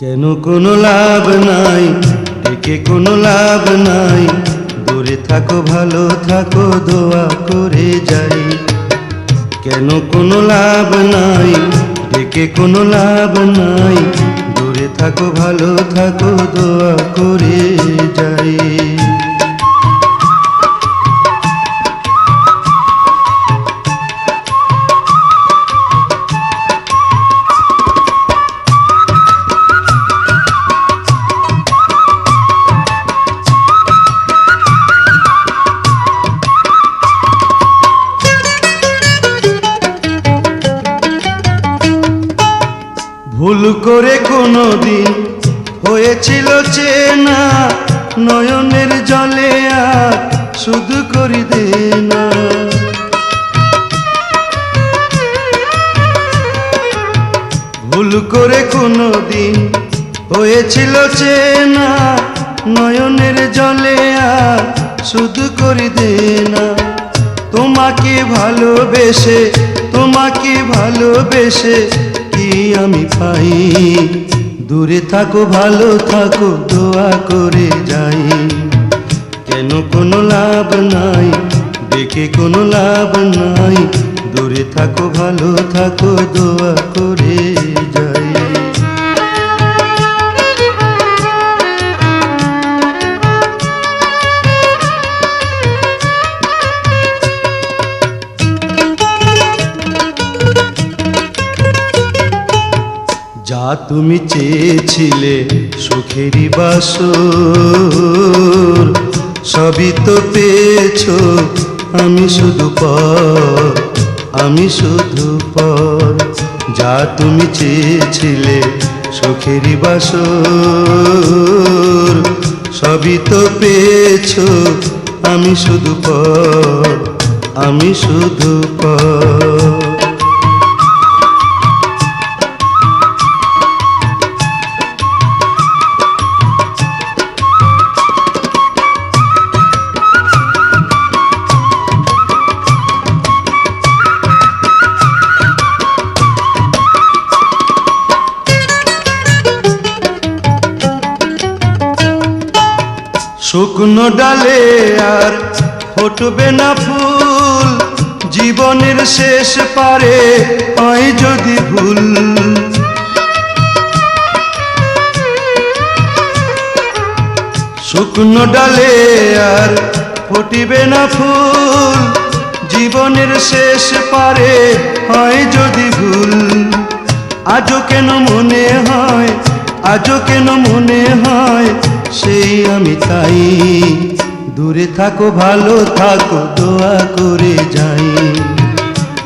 কেন কোনো লাভ নাই, ডেকে কোনো লাভ নাই, দূরে থাকো ভালো থাকো দোয়া করে যাই। কেন কোনো লাভ নাই, ডেকে কোনো লাভ নাই, দূরে থাকো ভালো থাকো দোয়া করে যাই। ভুল করে কোনোদিন হয়েছিল চেনা, নয়নের জলে আর শুধু করি দেনা। ভুল করে কোনোদিন হয়েছিল চেনা, নয়নের জলে আর শুধু করি দেনা। তোমাকে ভালোবেসে, তোমাকে ভালোবেসে কি আমি পাই, দূরে থাকো ভালো থাকো দোয়া করে যাই। কেন কোনো লাভ নাই, ডেকে কোনো লাভ নাই, দূরে থাকো ভালো থাকো দোয়া করে যাই। যা তুমি চেয়েছিলে সুখেরই বাসর, সবই তো পেয়েছো, আমি শুধু পর, আমি শুধু পর। যা তুমি চেয়েছিলে সুখেরই বাসর, সবই তো পেয়েছো, আমি শুধু পর, আমি শুধু পর। শুকনো ডালে আর ফুটবে না ফুল, জীবনের শেষ পারে হয় যদি ভুল। শুকনো ডালে আর ফুটবে না ফুল, জীবনের শেষ পারে হয় যদি ভুল। আজও কেন মনে হয়, আজও কেন মনে হয় সেই আমি তাই, দূরে থাকো ভালো থাকো দোয়া করে যাই।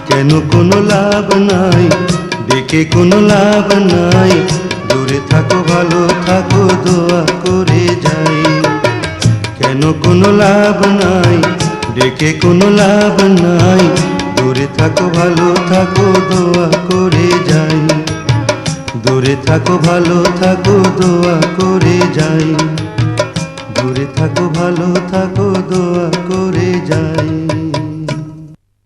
কেন কোনো লাভ নাই, ডেকে কোনো লাভ নাই, দূরে থাকো ভালো থাকো দোয়া করে যাই। কেন কোনো লাভ নাই, ডেকে কোনো লাভ নাই, দূরে থাকো ভালো থাকো দোয়া করে যাই। দূরে থাকো ভালো থাকো দোয়া করে যাই, দূরে থাকো ভালো থাকো দোয়া করে যাই।